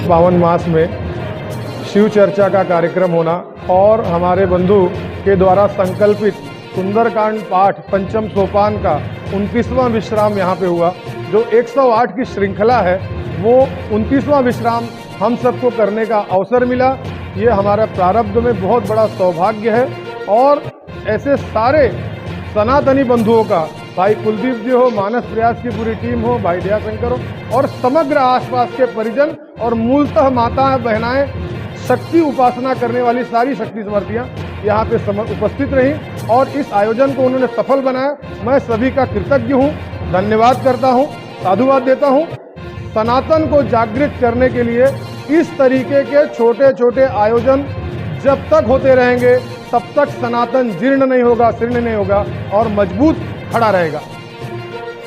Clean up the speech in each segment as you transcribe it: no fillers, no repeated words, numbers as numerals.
पावन मास में शिव चर्चा का कार्यक्रम होना और हमारे बंधु के द्वारा संकल्पित सुंदरकांड पाठ पंचम सोपान का 29वां विश्राम यहाँ पे हुआ। जो 108 की श्रृंखला है वो 29वां विश्राम हम सबको करने का अवसर मिला। ये हमारा प्रारब्ध में बहुत बड़ा सौभाग्य है और ऐसे सारे सनातनी बंधुओं का, भाई कुलदीप जी हो, मानस प्रयास की पूरी टीम हो, भाई दयाशंकर हो और समग्र आसपास के परिजन और मूलतः माताएं बहनाएं, शक्ति उपासना करने वाली सारी शक्ति समर्थियां यहाँ पे उपस्थित रहीं और इस आयोजन को उन्होंने सफल बनाया। मैं सभी का कृतज्ञ हूँ, धन्यवाद करता हूँ, साधुवाद देता हूँ। सनातन को जागृत करने के लिए इस तरीके के छोटे छोटे आयोजन जब तक होते रहेंगे तब तक सनातन जीर्ण नहीं होगा, शीर्ण नहीं होगा और मजबूत खड़ा रहेगा।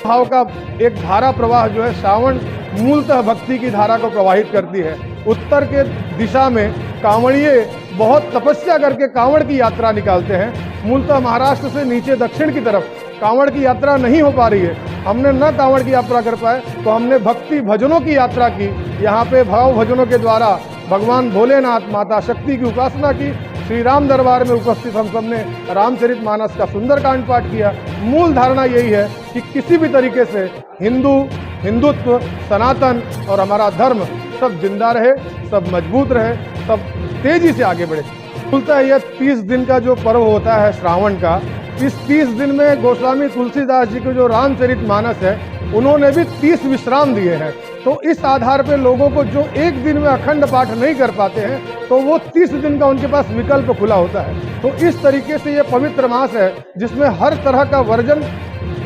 भाव का एक धारा प्रवाह जो है श्रावण मूलतः भक्ति की धारा को प्रवाहित करती है। उत्तर के दिशा में कांवड़िए बहुत तपस्या करके कांवड़ की यात्रा निकालते हैं। मूलतः महाराष्ट्र से नीचे दक्षिण की तरफ कांवड़ की यात्रा नहीं हो पा रही है। हमने न कांवड़ की यात्रा कर पाए तो हमने भक्ति भजनों की यात्रा की। यहाँ पे भाव भजनों के द्वारा भगवान भोलेनाथ, माता शक्ति की उपासना की। श्री राम दरबार में उपस्थित हम सब ने रामचरितमानस का सुंदरकांड पाठ किया। मूल धारणा यही है कि किसी भी तरीके से हिंदुत्व, सनातन और हमारा धर्म सब जिंदा रहे, सब मजबूत रहे, सब तेजी से आगे बढ़े। बोलता है यह 30 दिन का जो पर्व होता है श्रावण का, इस 30 दिन में गोस्वामी तुलसीदास जी के जो रामचरितमानस है उन्होंने भी 30 विश्राम दिए हैं। तो इस आधार पे लोगों को जो एक दिन में अखंड पाठ नहीं कर पाते हैं तो वो 30 दिन का उनके पास विकल्प खुला होता है। तो इस तरीके से ये पवित्र मास है जिसमें हर तरह का वर्जन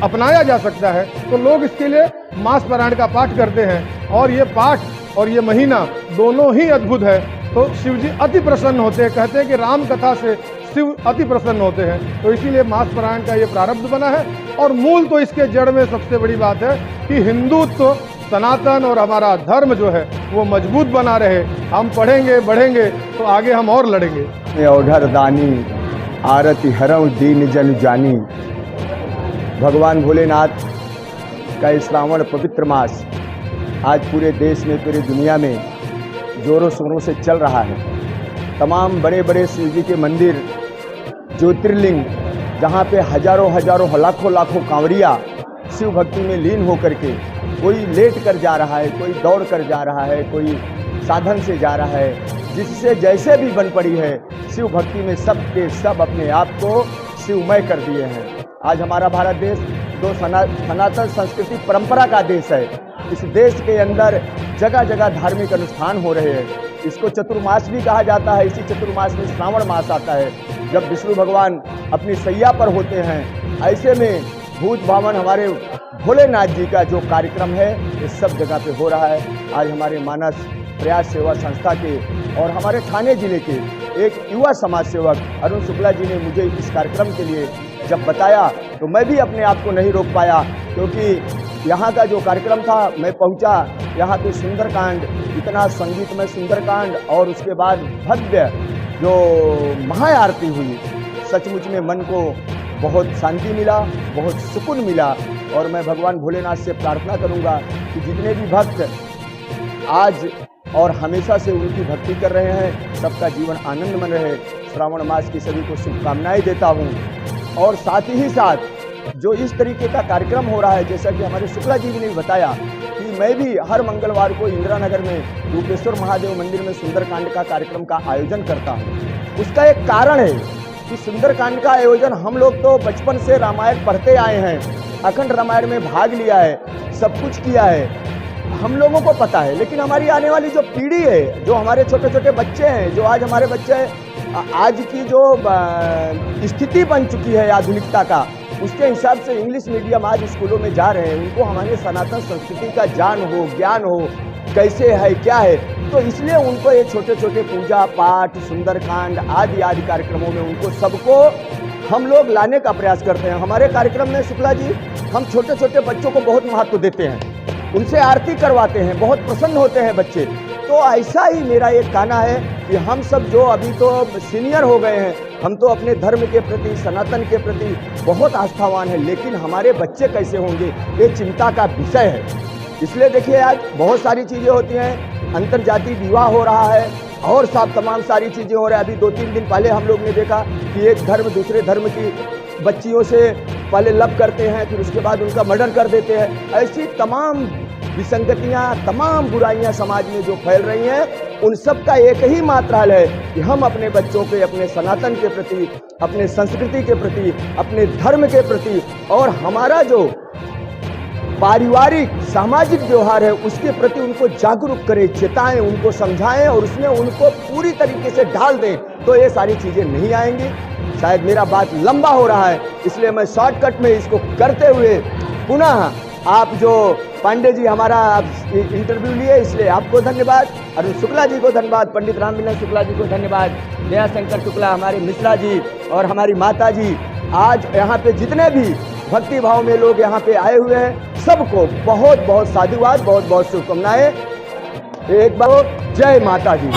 अपनाया जा सकता है। तो लोग इसके लिए मास पारायण का पाठ करते हैं और ये पाठ और ये महीना दोनों ही अद्भुत है। तो शिव जी अति प्रसन्न होते हैं। कहते हैं कि राम कथा से शिव अति प्रसन्न होते हैं। तो इसीलिए मास पारायण का ये प्रारब्ध बना है। और मूल तो इसके जड़ में सबसे बड़ी बात है कि हिंदुत्व, सनातन और हमारा धर्म जो है वो मजबूत बना रहे। हम पढ़ेंगे बढ़ेंगे तो आगे हम और लड़ेंगे। औढ़र दानी आरती हरऊ दीन जन जानी। भगवान भोलेनाथ का श्रावण पवित्र मास आज पूरे देश में, पूरी दुनिया में जोरों शोरों से चल रहा है। तमाम बड़े बड़े शिव जी के मंदिर, ज्योतिर्लिंग, जहाँ पे हजारों हजारों लाखों लाखों कांवड़िया शिव भक्ति में लीन होकर के, कोई लेट कर जा रहा है, कोई दौड़ कर जा रहा है, कोई साधन से जा रहा है, जिससे जैसे भी बन पड़ी है शिव भक्ति में सब के सब अपने आप को शिवमय कर दिए हैं। आज हमारा भारत देश दो सनातन संस्कृति परंपरा का देश है। इस देश के अंदर जगह जगह धार्मिक अनुष्ठान हो रहे हैं। इसको चतुर्मास भी कहा जाता है। इसी चतुर्मास में श्रावण मास आता है जब विष्णु भगवान अपनी सैया पर होते हैं। ऐसे में भूत भावन हमारे भोलेनाथ जी का जो कार्यक्रम है ये सब जगह पे हो रहा है। आज हमारे मानस प्रयास सेवा संस्था के और हमारे ठाणे जिले के एक युवा समाज सेवक अरुण शुक्ला जी ने मुझे इस कार्यक्रम के लिए जब बताया तो मैं भी अपने आप को नहीं रोक पाया, क्योंकि यहाँ का जो कार्यक्रम था, मैं पहुँचा यहाँ पे सुंदरकांड, इतना संगीतमय सुंदरकांड और उसके बाद भव्य जो महाआरती हुई, सचमुच में मन को बहुत शांति मिला, बहुत सुकून मिला। और मैं भगवान भोलेनाथ से प्रार्थना करूंगा कि जितने भी भक्त आज और हमेशा से उनकी भक्ति कर रहे हैं सबका जीवन आनंदमय रहे। श्रावण मास की सभी को शुभकामनाएं देता हूं। और साथ ही साथ जो इस तरीके का कार्यक्रम हो रहा है, जैसा कि हमारे शुक्ला जी ने बताया कि मैं भी हर मंगलवार को इंदिरा नगर में रूपेश्वर महादेव मंदिर में सुंदरकांड का कार्यक्रम का आयोजन करता हूँ। उसका एक कारण है कि सुंदरकांड का आयोजन हम लोग तो बचपन से रामायण पढ़ते आए हैं, अखंड रामायण में भाग लिया है, सब कुछ किया है, हम लोगों को पता है। लेकिन हमारी आने वाली जो पीढ़ी है, जो हमारे छोटे छोटे बच्चे हैं, जो आज हमारे बच्चे आज की जो स्थिति बन चुकी है आधुनिकता का, उसके हिसाब से इंग्लिश मीडियम आज स्कूलों में जा रहे हैं। उनको हमारे सनातन संस्कृति का ज्ञान हो, कैसे है क्या है। तो इसलिए उनको ये छोटे छोटे पूजा पाठ, सुंदरकांड आदि आदि कार्यक्रमों में उनको सबको हम लोग लाने का प्रयास करते हैं। हमारे कार्यक्रम में शुक्ला जी हम छोटे छोटे बच्चों को बहुत महत्व देते हैं, उनसे आरती करवाते हैं, बहुत प्रसन्न होते हैं बच्चे। तो ऐसा ही मेरा एक कहना है कि हम सब जो अभी तो सीनियर हो गए हैं, हम तो अपने धर्म के प्रति, सनातन के प्रति बहुत आस्थावान हैं, लेकिन हमारे बच्चे कैसे होंगे ये चिंता का विषय है। इसलिए देखिए आज बहुत सारी चीज़ें होती हैं, अंतर्जातीय विवाह हो रहा है और सब तमाम सारी चीज़ें हो रही है। अभी 2-3 दिन पहले हम लोग ने देखा कि एक धर्म दूसरे धर्म की बच्चियों से पहले लव करते हैं, फिर उसके बाद उनका मर्डर कर देते हैं। ऐसी तमाम विसंगतियाँ, तमाम बुराइयाँ समाज में जो फैल रही हैं, उन सब का एक ही मात्र हल है कि हम अपने बच्चों के, अपने सनातन के प्रति, अपने संस्कृति के प्रति, अपने धर्म के प्रति और हमारा जो पारिवारिक सामाजिक व्यवहार है उसके प्रति उनको जागरूक करें, चेताएं, उनको समझाएं और उसमें उनको पूरी तरीके से डाल दें, तो ये सारी चीज़ें नहीं आएंगी। शायद मेरा बात लंबा हो रहा है, इसलिए मैं शॉर्टकट में इसको करते हुए पुनः आप जो पांडे जी हमारा इंटरव्यू लिए इसलिए आपको धन्यवाद, अरुण शुक्ला जी को धन्यवाद, पंडित राम विनय शुक्ला जी को धन्यवाद, दया शंकर शुक्ला हमारे मिश्रा जी और हमारी माता जी, आज यहाँ पे जितने भी भक्ति भाव में लोग यहाँ पे आए हुए हैं सबको बहुत बहुत साधुवाद, बहुत बहुत शुभकामनाएं। एक बार जय माता दी।